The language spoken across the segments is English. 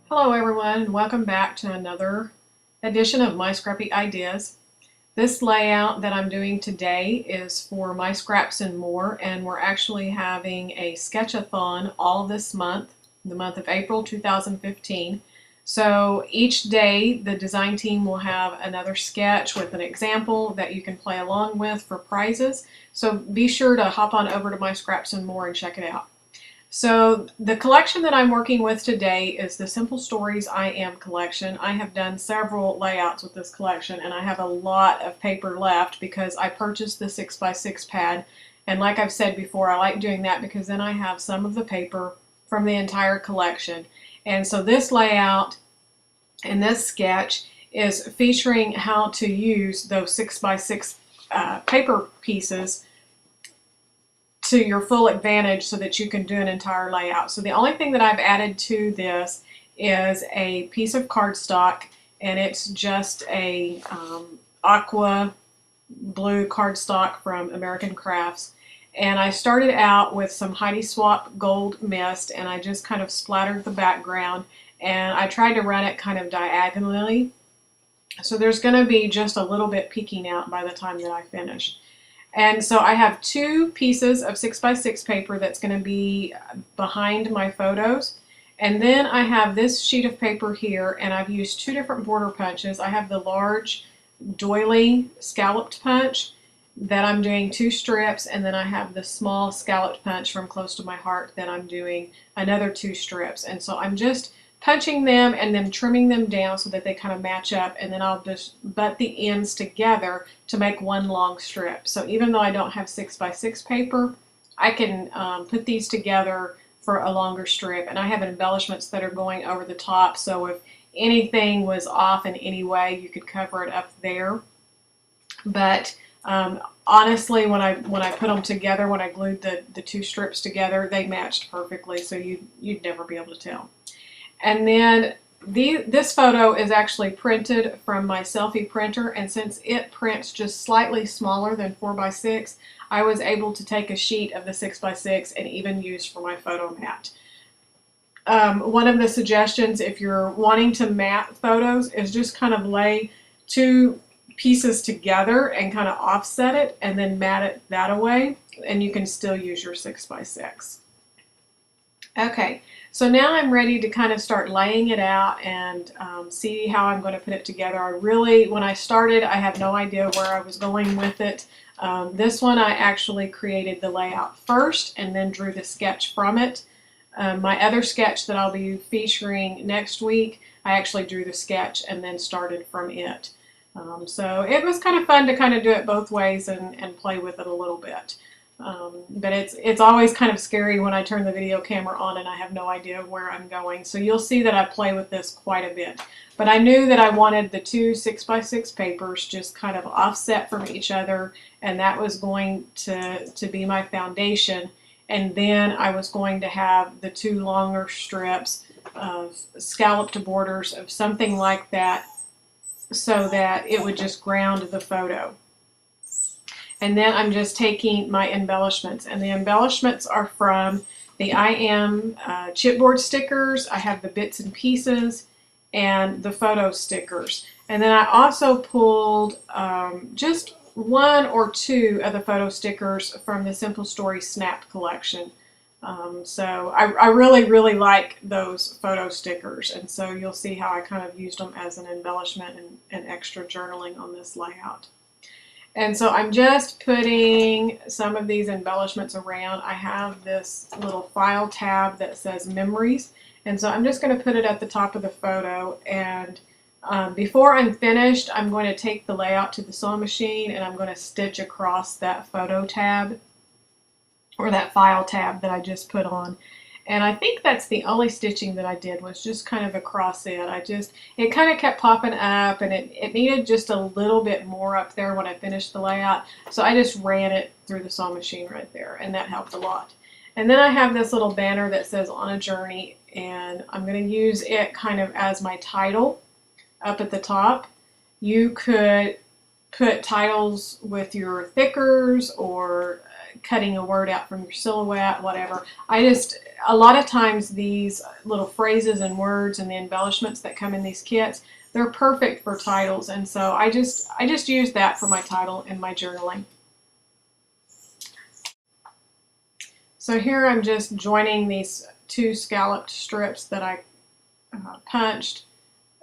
Hello everyone, and welcome back to another edition of My Scrappy Ideas. This layout that I'm doing today is for My Scraps and More, and we're actually having a sketch-a-thon all this month, the month of April 2015. So each day the design team will have another sketch with an example that you can play along with for prizes. So be sure to hop on over to My Scraps and More and check it out. So the collection that I'm working with today is the Simple Stories I Am collection. I have done several layouts with this collection and I have a lot of paper left because I purchased the 6x6 pad, and like I've said before, I like doing that because then I have some of the paper from the entire collection. And so this layout and this sketch is featuring how to use those 6x6 paper pieces to your full advantage so that you can do an entire layout. So the only thing that I've added to this is a piece of cardstock, and it's just a aqua blue cardstock from American Crafts. And I started out with some Heidi Swapp gold mist, and I just kind of splattered the background, and I tried to run it kind of diagonally. So there's going to be just a little bit peeking out by the time that I finish. And so I have two pieces of 6x6 paper that's going to be behind my photos. And then I have this sheet of paper here, and I've used two different border punches. I have the large doily scalloped punch that I'm doing 2 strips, and then I have the small scalloped punch from Close to My Heart that I'm doing another 2 strips. And so I'm just punching them and then trimming them down so that they kind of match up, and then I'll just butt the ends together to make one long strip. So even though I don't have 6x6 paper, I can put these together for a longer strip, and I have embellishments that are going over the top, so if anything was off in any way, you could cover it up there. But honestly, when I put them together, when I glued the 2 strips together, they matched perfectly, so you'd never be able to tell. And then this photo is actually printed from my selfie printer, and since it prints just slightly smaller than 4x6, I was able to take a sheet of the 6x6 and even use for my photo mat. One of the suggestions, if you're wanting to mat photos, is just kind of lay 2 pieces together and kind of offset it and then mat it that way, and you can still use your 6x6. Okay, so now I'm ready to kind of start laying it out and see how I'm going to put it together. When I started, I had no idea where I was going with it. This one I actually created the layout first and then drew the sketch from it. My other sketch that I'll be featuring next week, I actually drew the sketch and then started from it. So it was kind of fun to kind of do it both ways and play with it a little bit. But it's always kind of scary when I turn the video camera on and I have no idea where I'm going. So you'll see that I play with this quite a bit. But I knew that I wanted the 2 6x6 papers just kind of offset from each other, and that was going to be my foundation. And then I was going to have the 2 longer strips of scalloped borders of something like that so that it would just ground the photo. And then I'm just taking my embellishments, and the embellishments are from the I Am chipboard stickers. I have the bits and pieces and the photo stickers. And then I also pulled just 1 or 2 of the photo stickers from the Simple Story Snap collection. So I really like those photo stickers, and so you'll see how I kind of used them as an embellishment and extra journaling on this layout. And so I'm just putting some of these embellishments around. I have this little file tab that says memories, and so I'm just going to put it at the top of the photo, and before I'm finished, I'm going to take the layout to the sewing machine and I'm going to stitch across that photo tab or that file tab that I just put on. And I think that's the only stitching that I did, was just kind of across it. It kind of kept popping up, and it needed just a little bit more up there when I finished the layout. So I just ran it through the sewing machine right there, and that helped a lot. And then I have this little banner that says On a Journey, and I'm going to use it kind of as my title up at the top. You could put titles with your thickers or cutting a word out from your silhouette, whatever. a lot of times these little phrases and words and the embellishments that come in these kits, they're perfect for titles, and so I just use that for my title in my journaling. So here I'm just joining these two scalloped strips that I punched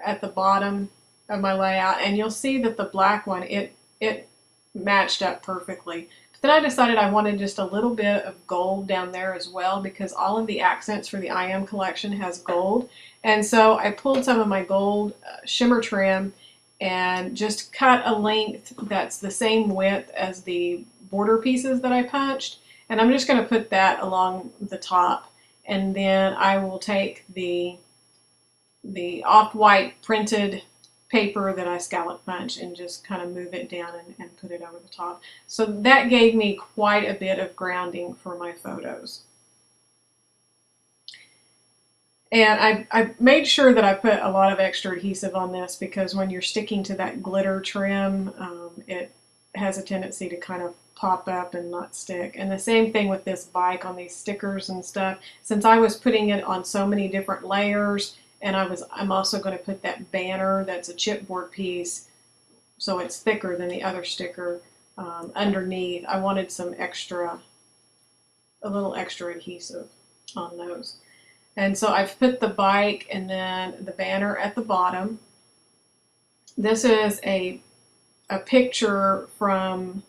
at the bottom of my layout, and you'll see that the black one, it matched up perfectly. But then I decided I wanted just a little bit of gold down there as well, because all of the accents for the I Am collection has gold. And so I pulled some of my gold shimmer trim and just cut a length that's the same width as the border pieces that I punched. And I'm just going to put that along the top. And then I will take the off-white printed paper that I scallop punch and just kind of move it down and put it over the top. So that gave me quite a bit of grounding for my photos. And I made sure that I put a lot of extra adhesive on this, because when you're sticking to that glitter trim, it has a tendency to kind of pop up and not stick. And the same thing with this bike on these stickers and stuff. Since I was putting it on so many different layers, and I'm also going to put that banner that's a chipboard piece, so it's thicker than the other sticker underneath. I wanted some extra, a little extra adhesive on those. And so I've put the bike and then the banner at the bottom. This is a picture from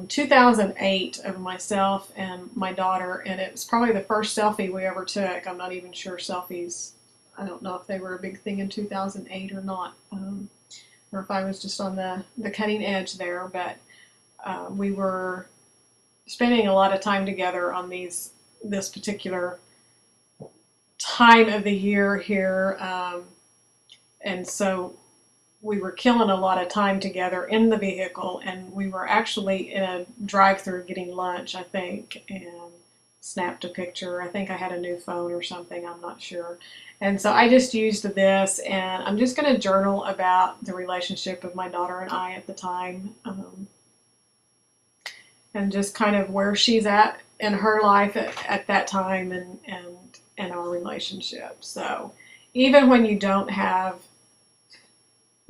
2008 of myself and my daughter, and it was probably the first selfie we ever took. I'm not even sure selfies, I don't know if they were a big thing in 2008 or not, or if I was just on the cutting edge there, but we were spending a lot of time together on this particular time of the year here, and so we were killing a lot of time together in the vehicle, and we were actually in a drive-through getting lunch, I think, and snapped a picture. I think I had a new phone or something, I'm not sure. And so I just used this, and I'm just going to journal about the relationship of my daughter and I at the time, and just kind of where she's at in her life at that time, and our relationship. So even when you don't have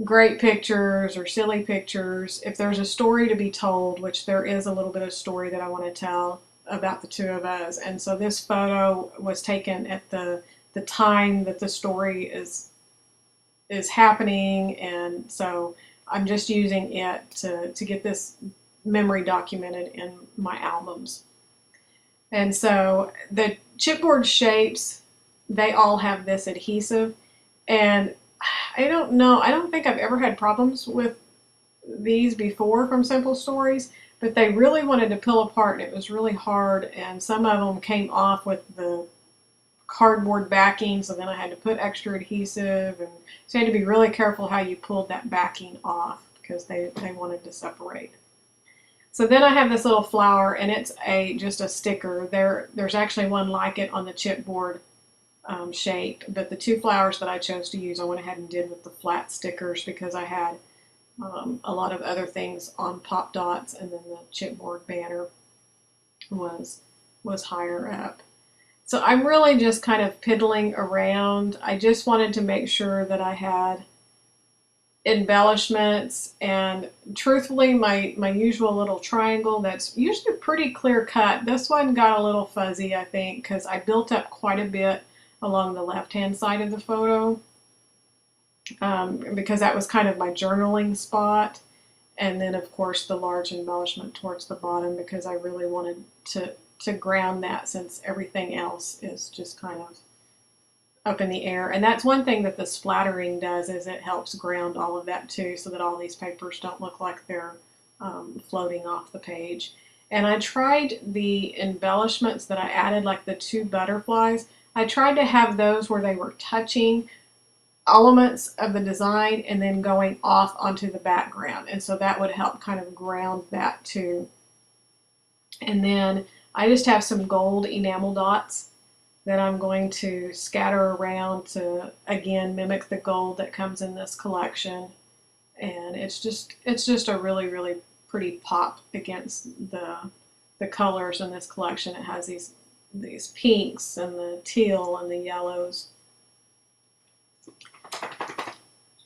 great pictures or silly pictures, if there's a story to be told, which there is a little bit of story that I want to tell about the two of us. And so this photo was taken at the time that the story is happening, and so I'm just using it to get this memory documented in my albums. And so the chipboard shapes, they all have this adhesive, and I don't know, I don't think I've ever had problems with these before from Simple Stories, but they really wanted to peel apart, and it was really hard, and some of them came off with the cardboard backing, so then I had to put extra adhesive, and so you had to be really careful how you pulled that backing off, because they wanted to separate. So then I have this little flower, and it's just a sticker. There's actually one like it on the chipboard shape, but the two flowers that I chose to use I went ahead and did with the flat stickers, because I had a lot of other things on pop dots, and then the chipboard banner was higher up. So I'm really just kind of piddling around. I just wanted to make sure that I had embellishments, and truthfully my usual little triangle that's usually pretty clear cut, this one got a little fuzzy, I think, because I built up quite a bit along the left hand side of the photo, because that was kind of my journaling spot, and then of course the large embellishment towards the bottom, because I really wanted to ground that, since everything else is just kind of up in the air. And that's one thing that the splattering does, is it helps ground all of that too, so that all these papers don't look like they're floating off the page. And I tried the embellishments that I added, like the two butterflies, I tried to have those where they were touching elements of the design and then going off onto the background, and so that would help kind of ground that too. And then I just have some gold enamel dots that I'm going to scatter around to, again, mimic the gold that comes in this collection. And it's just a really, really pretty pop against the colors in this collection. It has these these pinks and the teal and the yellows.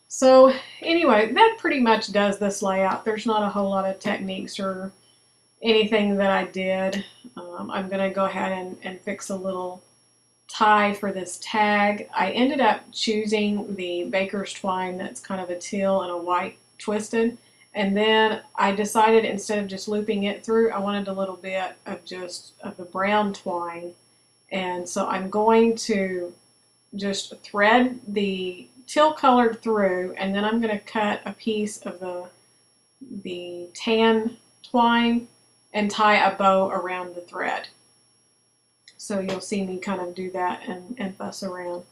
So anyway, that pretty much does this layout. There's not a whole lot of techniques or anything that I did. I'm going to go ahead and fix a little tie for this tag. I ended up choosing the baker's twine that's kind of a teal and a white twisted, and then I decided instead of just looping it through, I wanted a little bit of the brown twine, and so I'm going to just thread the teal colored through, and then I'm going to cut a piece of the tan twine and tie a bow around the thread. So you'll see me kind of do that and fuss around.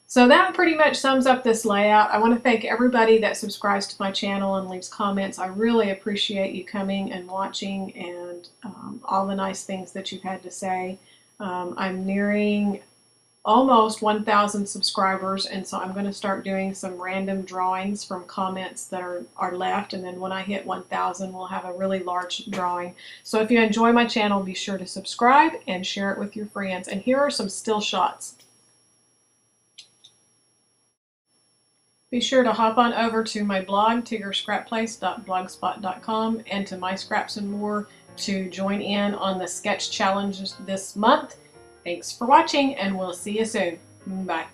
So that pretty much sums up this layout. I want to thank everybody that subscribes to my channel and leaves comments. I really appreciate you coming and watching and all the nice things that you've had to say. I'm nearing almost 1,000 subscribers, and so I'm going to start doing some random drawings from comments that are left, and then when I hit 1,000 we'll have a really large drawing. So if you enjoy my channel, be sure to subscribe and share it with your friends. And here are some still shots. Be sure to hop on over to my blog, tiggerscrapplace.blogspot.com, and to My Scraps and More to join in on the sketch challenges this month. Thanks for watching, and we'll see you soon. Bye.